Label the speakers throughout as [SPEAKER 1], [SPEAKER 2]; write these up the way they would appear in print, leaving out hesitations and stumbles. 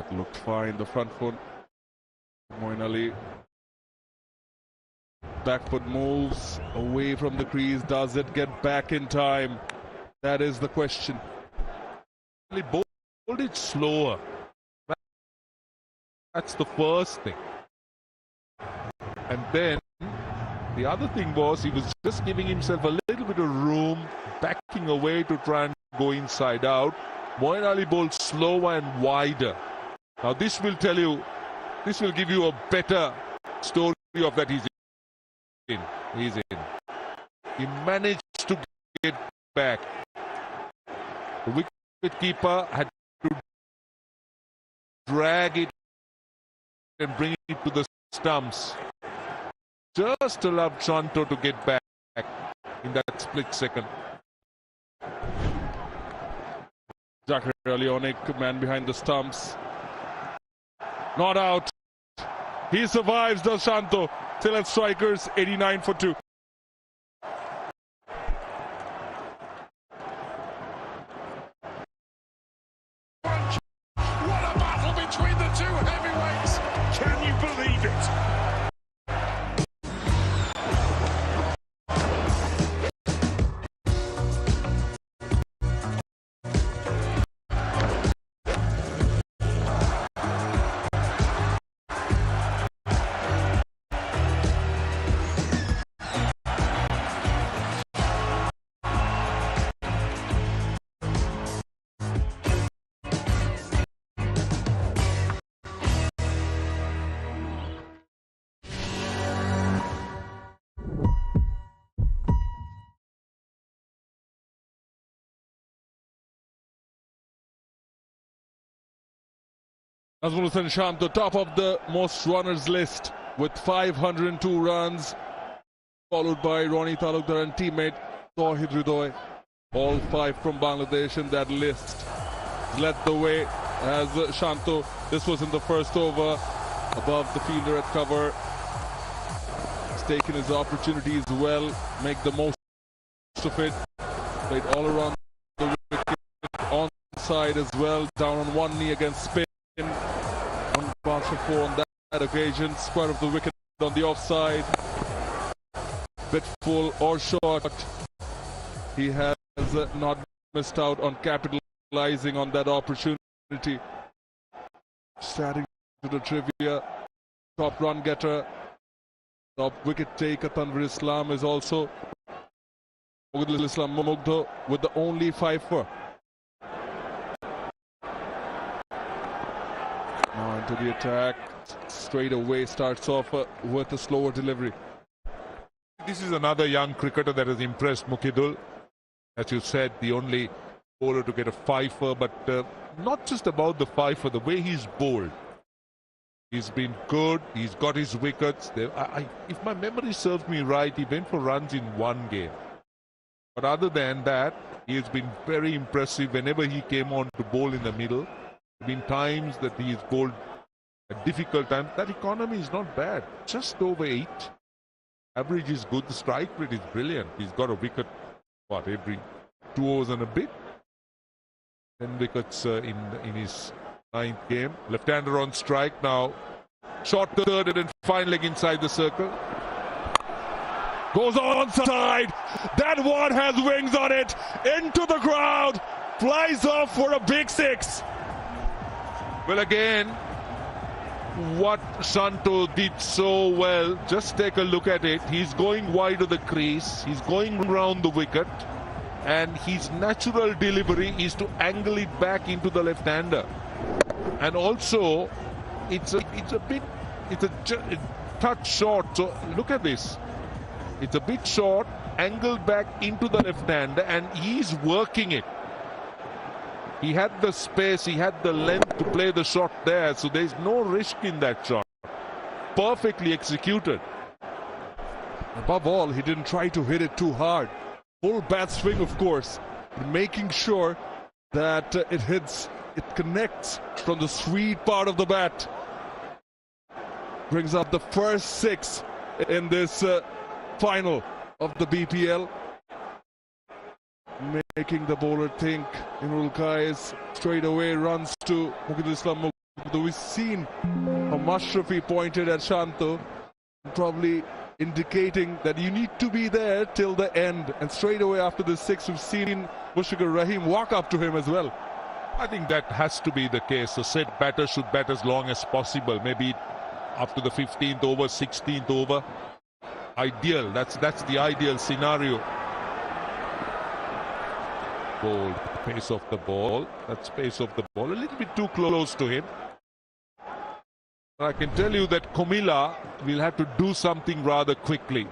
[SPEAKER 1] That looked fine, the front foot. Moeen Ali. Back foot moves away from the crease. Does it get back in time? That is the question. He bowled it slower. That's the first thing. And then the other thing was he was just giving himself a little bit of room, backing away to try and go inside out. Moeen Ali bowled slower and wider. Now this will tell you, this will give you a better story of that he's in. He's in. He managed to get back. The wicket-keeper had to drag it and bring it to the stumps. Just allowed Shanto to get back in that split second. Zakir Alionik, man behind the stumps. Not out. He survives, does Shanto. Still at strikers, 89 for 2.
[SPEAKER 2] What a battle between the two heavyweights! Can you believe it?
[SPEAKER 1] Nazmul Hussain Shanto, top of the most runners list with 502 runs, followed by Ronnie Talukdar and teammate Tauhid Hridoy. All 5 from Bangladesh in that list. Led the way as Shanto. This was in the first over, above the fielder at cover. He's taken his opportunities well, make the most of it. Played all around the wicket, onside as well, down on one knee against spin. On bounce for 4 on that occasion. Square of the wicket on the offside. Bit full or short. He has not missed out on capitalizing on that opportunity. Starting to the trivia. Top run getter. Top wicket taker Tanvir Islam is also Mughidul Islam Mugdho with the only 5 Now into the attack, straight away starts off with a slower delivery.
[SPEAKER 3] This is another young cricketer that has impressed Mughidul. As you said, the only bowler to get a 5, but not just about the 5, the way he's bowled. He's been good, he's got his wickets. If my memory serves me right, he went for runs in one game. But other than that, he has been very impressive whenever he came on to bowl in the middle. There have been times that he has bowled at difficult times. That economy is not bad. Just over 8. Average is good. The strike rate is brilliant. He's got a wicket, every 2 overs and a bit. 10 wickets in his 9th game. Left-hander on strike now. Short third and then fine leg inside the circle. Goes onside. That one has wings on it. Into the crowd. Flies off for a big 6. Well, again, what Shanto did so well, just take a look at it. He's going wide of the crease. He's going round the wicket. And his natural delivery is to angle it back into the left-hander. And also, it's a touch short. So look at this. It's a bit short, angled back into the left-hander, and he's working it. He had the space, he had the length to play the shot there, so there's no risk in that shot. Perfectly executed.
[SPEAKER 1] Above all, he didn't try to hit it too hard. Full bat swing, of course, making sure that it connects from the sweet part of the bat. Brings up the first 6 in this final of the BPL. Making the bowler think. Imrul Qais straight away runs to Mughidul Islam We've seen how Mashrafi pointed at Shanto, probably indicating that you need to be there till the end. And straight away after the 6, we've seen Mushfiqur Rahim walk up to him as well.
[SPEAKER 3] I think that has to be the case. The set batter should bat as long as possible. Maybe up to the 15th over, 16th over. Ideal. That's the ideal scenario. Bold. Pace of the ball. That's pace of the ball. A little bit too close to him. I can tell you that Comilla will have to do something rather quickly,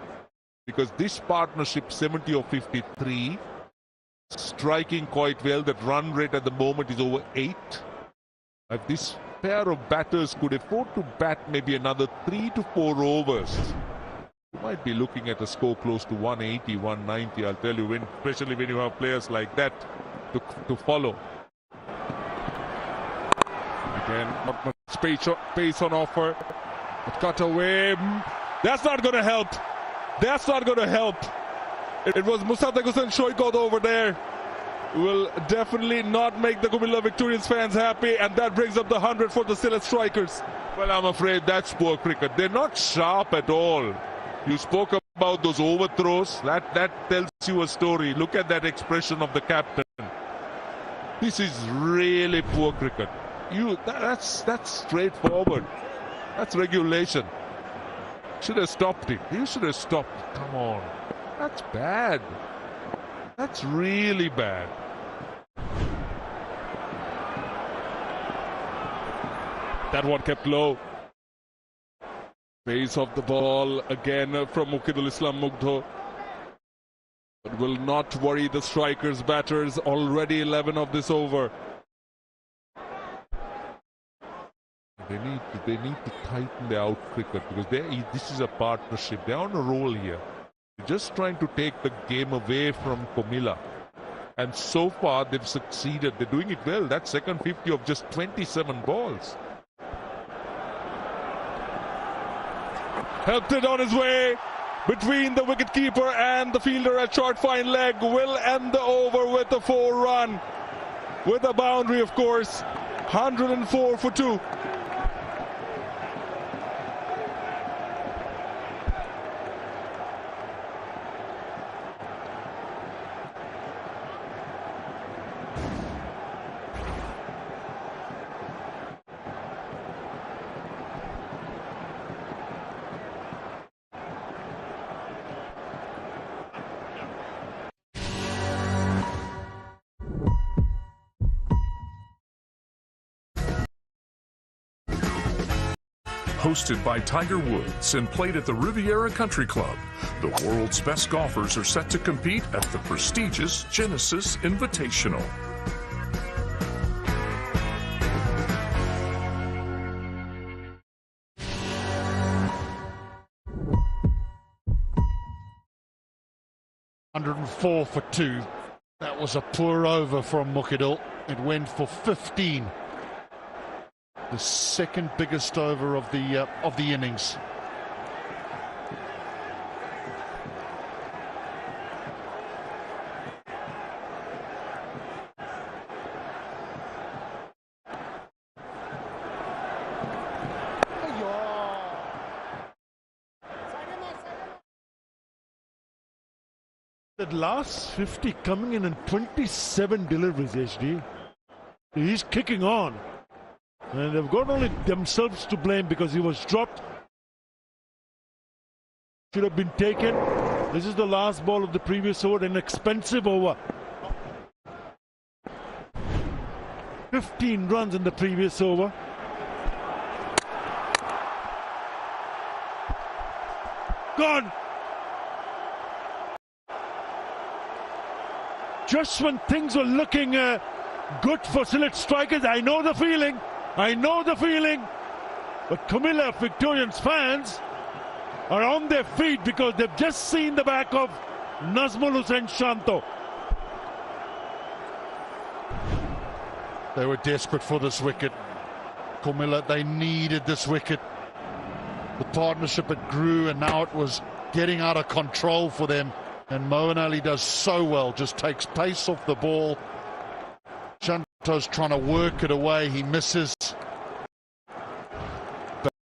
[SPEAKER 3] because this partnership 70 or 53, striking quite well. That run rate at the moment is over 8. If this pair of batters could afford to bat maybe another 3 to 4 overs, you might be looking at a score close to 180, 190. I'll tell you, especially when you have players like that to follow.
[SPEAKER 1] Again, not much pace on offer. But cut away. That's not going to help. That's not going to help. It was Mustaq Hussain Shoikot over there. Will definitely not make the Comilla Victorians fans happy, and that brings up the 100 for the Sylhet Strikers.
[SPEAKER 3] Well, I'm afraid that's poor cricket. They're not sharp at all. You spoke about those overthrows. That tells you a story. Look at that expression of the captain. This is really poor cricket. That's straightforward. That's regulation. Should have stopped it. You should have stopped it. Come on. That's bad. That's really bad.
[SPEAKER 1] That one kept low. Pace of the ball again from Mukhidul Islam Mugdho. But will not worry the Strikers batters. Already 11 of this over.
[SPEAKER 3] They need to tighten their out cricket, because this is a partnership. They're on a roll here. They're just trying to take the game away from Comilla. And so far they've succeeded. They're doing it well. That second 50 of just 27 balls.
[SPEAKER 1] Helped it on his way between the wicketkeeper and the fielder at short fine leg. Will end the over with a 4-run. With a boundary, of course. 104 for 2.
[SPEAKER 2] Hosted by Tiger Woods and played at the Riviera Country Club, the world's best golfers are set to compete at the prestigious Genesis Invitational.
[SPEAKER 4] $104 for 2. That was a poor over from Mukhidul. It went for 15. The second biggest over of the innings. That last 50 coming in 27 deliveries, HD. He's kicking on. And they've got only themselves to blame because he was dropped. Should have been taken. This is the last ball of the previous over, an expensive over. 15 runs in the previous over. Gone. Just when things were looking good for Sylhet Strikers, I know the feeling. I know the feeling, but Comilla Victorians fans are on their feet because they've just seen the back of Nazmul Hussain Shanto. They were desperate for this wicket. Comilla, they needed this wicket. The partnership, it grew, and now it was getting out of control for them. And Moeen Ali does so well, just takes pace off the ball. Shanto's trying to work it away, he misses.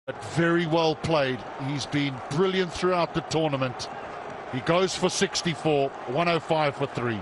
[SPEAKER 4] but very well played. He's been brilliant throughout the tournament. He goes for 64, 105 for 3.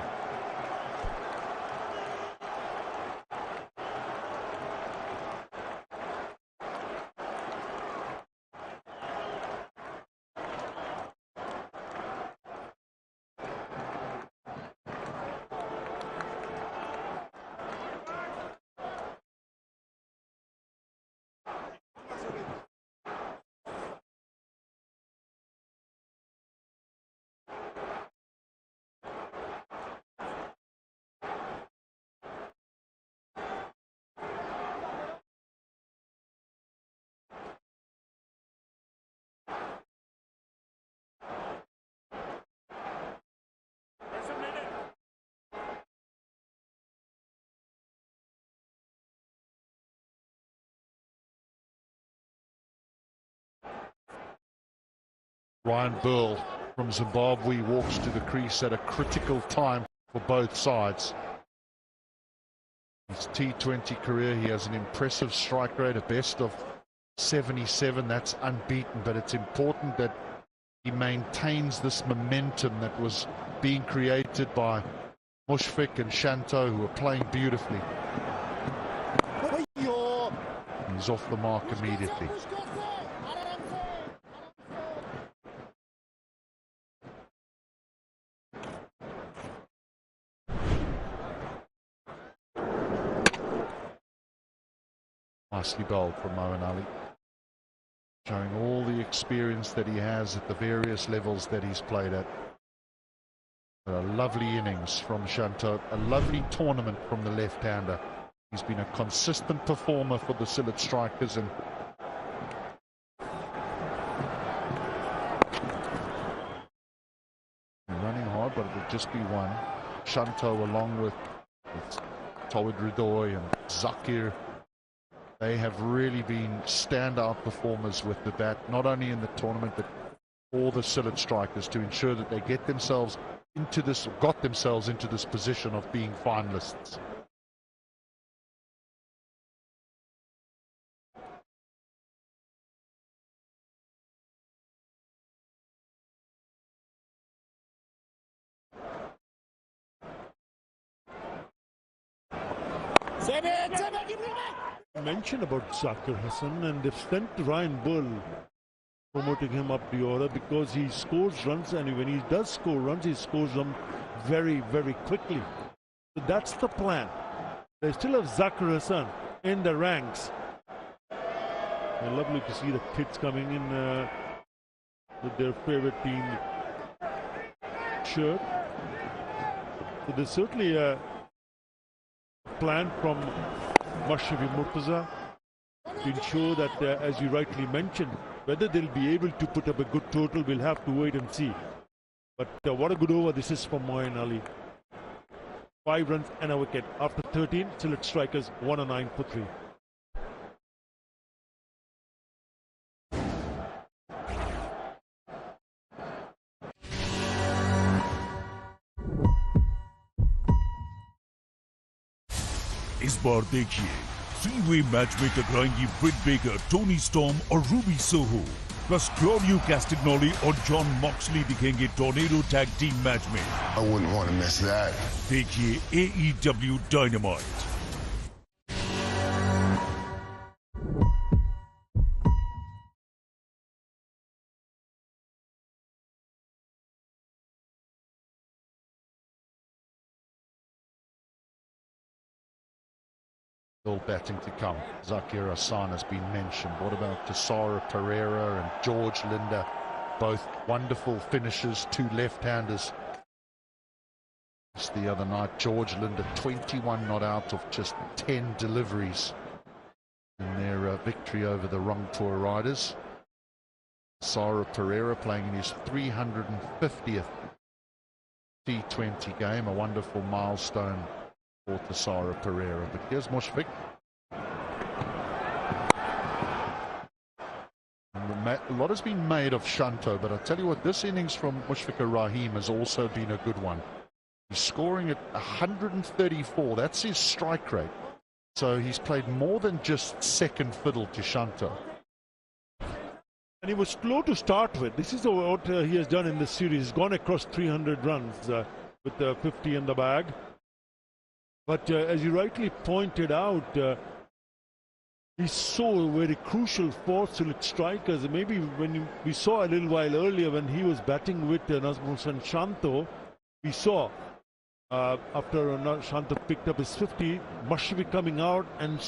[SPEAKER 4] Ryan Burl from Zimbabwe walks to the crease at a critical time for both sides. His T20 career, he has an impressive strike rate, a best of 77. That's unbeaten, but it's important that he maintains this momentum that was being created by Mushfiq and Shanto, who are playing beautifully. He's off the mark immediately. Nicely bowled from Moeen Ali, showing all the experience that he has at the various levels that he's played at. A lovely innings from Shanto, a lovely tournament from the left-hander. He's been a consistent performer for the Sylhet Strikers, and running hard, but it'll just be one. Shanto along with Tawhid Hridoy and Zakir, they have really been standout performers with the bat, not only in the tournament but for the Sylhet Strikers, to ensure that they got themselves into this position of being finalists.
[SPEAKER 5] Mention about Zakir Hasan, and they've sent Ryan Bull, promoting him up the order because he scores runs, and when he does score runs, he scores them very, very quickly. So that's the plan. They still have Zakir Hasan in the ranks. And lovely to see the kids coming in with their favorite team shirt. So there's certainly a plan from Mashrafi Murtaza to ensure that, as you rightly mentioned, whether they'll be able to put up a good total, we'll have to wait and see. But what a good over this is for Moeen Ali. 5 runs and a wicket. After 13, Sylhet Strikers 109 for 3.
[SPEAKER 6] इस बार देखिए 3-way matchmaker कराएंगी Britt Baker, Toni Storm और Ruby Soho, plus Claudio Castagnoli और Jon Moxley दिखेंगे tornado tag team match में.
[SPEAKER 7] I wouldn't want to miss that.
[SPEAKER 6] देखिए AEW Dynamite.
[SPEAKER 4] All batting to come. Zakir Hasan has been mentioned. What about Thisara Pereira and George Linder? Both wonderful finishers, 2 left-handers. Just the other night, George Linder 21 not out of just 10 deliveries in their victory over the Rangpur Riders. Thisara Pereira playing in his 350th T20 game, a wonderful milestone for Thisara Pereira. But here's Mushfiq. A lot has been made of Shanto, but I tell you what, this innings from Mushfiqur Rahim has also been a good one. He's scoring at 134. That's his strike rate. So he's played more than just second fiddle to Shanto.
[SPEAKER 5] And he was slow to start with. This is what he has done in this series. He's gone across 300 runs with 50 in the bag. But as you rightly pointed out, he's so very crucial for select strikers. Maybe when we saw a little while earlier when he was batting with Nazmul Hasan Shanto, we saw after Shanto picked up his 50, Mashfi coming out and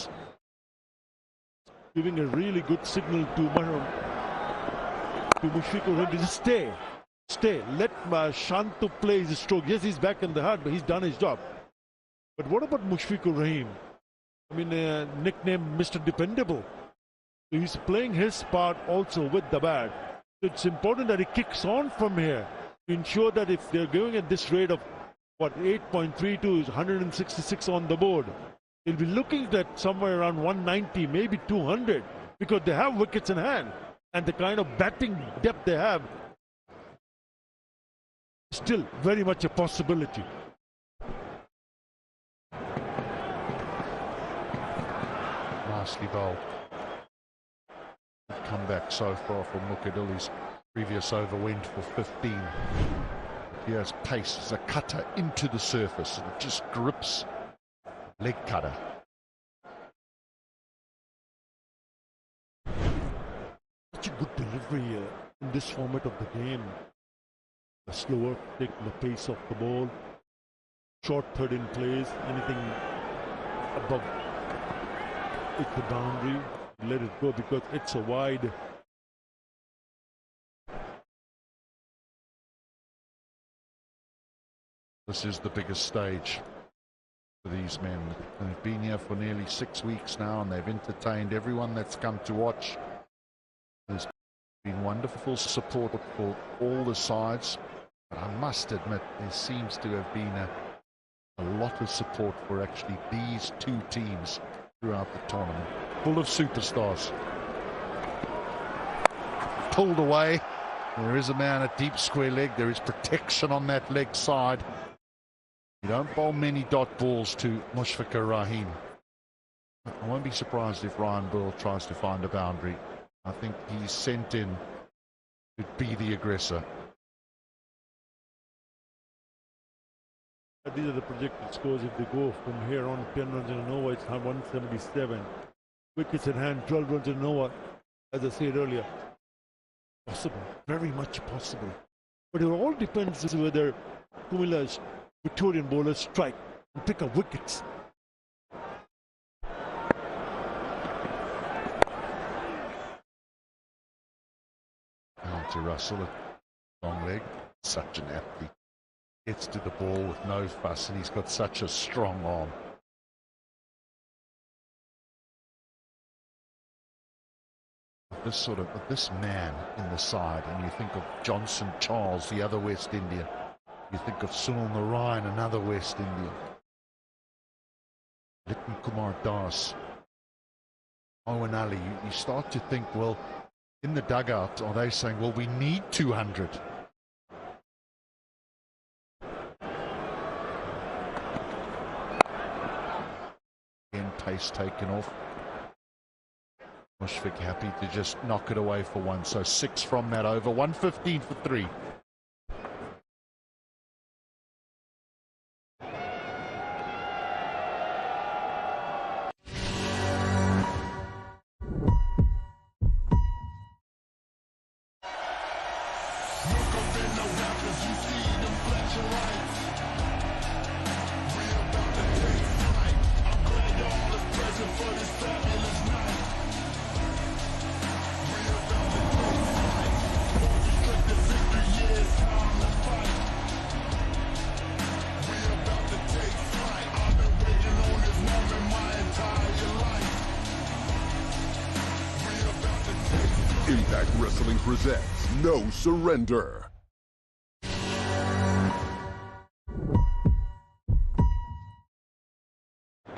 [SPEAKER 5] giving a really good signal to Mushfiqur Rahim to just stay. Let Shanto play his stroke. Yes, he's back in the heart, but he's done his job. But what about Mushfiqur Rahim? I mean, nicknamed Mr. Dependable. So he's playing his part also with the bat. So it's important that he kicks on from here to ensure that if they're going at this rate of 8.32 is 166 on the board, they'll be looking at somewhere around 190, maybe 200, because they have wickets in hand. And the kind of batting depth they have, still very much a possibility.
[SPEAKER 8] Nicely bowled. Comeback so far from Mukhidul. His previous over went for 15. Here's pace as a cutter into the surface and just grips. Leg cutter.
[SPEAKER 5] Such a good delivery in this format of the game. The slower, taking the pace off the ball. Short third in place. Anything above the boundary, let it go because it's a wide.
[SPEAKER 8] This is the biggest stage for these men. They've been here for nearly 6 weeks now and they've entertained everyone that's come to watch. There's been wonderful support for all the sides, but I must admit there seems to have been a lot of support for actually these two teams throughout the tournament. Full of superstars. Pulled away. There is a man at deep square leg. There is protection on that leg side. You don't bowl many dot balls to Mushfiqur Rahim. I won't be surprised if Ryan Burl tries to find a boundary. I think he's sent in to be the aggressor.
[SPEAKER 5] These are the projected scores. If they go from here on 10 runs in an over, it's 177. Wickets in hand, 12 runs in an over. As I said earlier, possible, very much possible. But it all depends on whether Kumila's Victorian bowlers strike and pick up wickets.
[SPEAKER 8] Down to Russell, long leg, such an athlete. Gets to the ball with no fuss, and he's got such a strong arm. This man in the side, and you think of Johnson Charles, the other West Indian. You think of Sunil Narayan, another West Indian. Liton Kumar Das, Owen Ali. You start to think, well, in the dugout, are they saying, well, we need 200? Pace taken off. Mushfiq happy to just knock it away for one. So 6 from that over. 115 for 3.
[SPEAKER 9] Impact Wrestling presents No Surrender.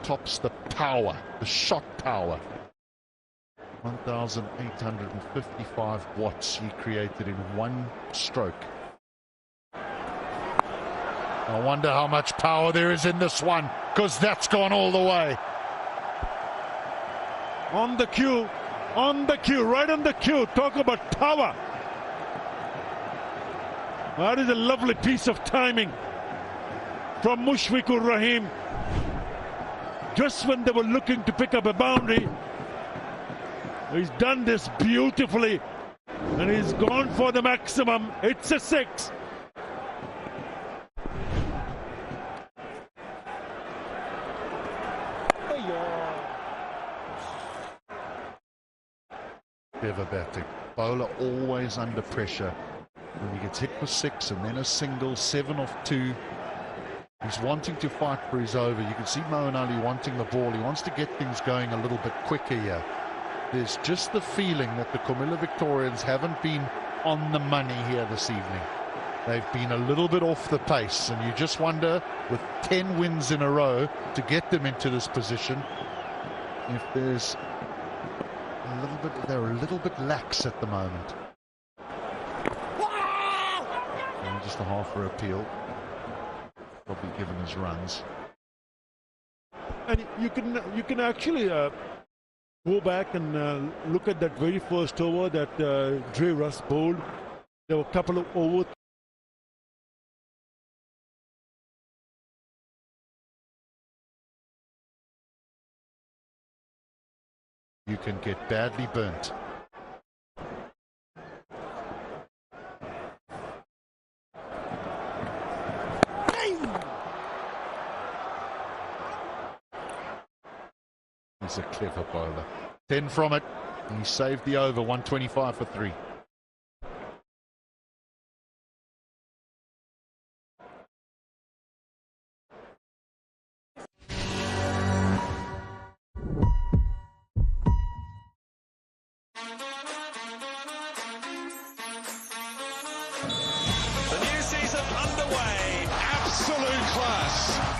[SPEAKER 8] Tops the power, the shot power. 1,855 watts he created in one stroke. I wonder how much power there is in this one, because that's gone all the way.
[SPEAKER 5] On the cue On the cue, right on the cue. Talk about power. That is a lovely piece of timing from Mushfiqur Rahim. Just when they were looking to pick up a boundary, he's done this beautifully and he's gone for the maximum. It's a 6.
[SPEAKER 8] Clever batting. Bowler always under pressure. When he gets hit with 6 and then a single, 7 off 2. He's wanting to fight for his over. You can see Moeen Ali wanting the ball. He wants to get things going a little bit quicker here. There's just the feeling that the Comilla Victorians haven't been on the money here this evening. They've been a little bit off the pace, and you just wonder, with 10 wins in a row to get them into this position, if there's a little bit, they're a little bit lax at the moment. And just a half for appeal. Probably given his runs.
[SPEAKER 5] And you can actually go back and look at that very first over that Dre Russ bowled. There were a couple of overs.
[SPEAKER 8] You can get badly burnt. He's a clever bowler. 10 from it. He saved the over. 125 for 3.
[SPEAKER 10] The new season underway. Absolute class.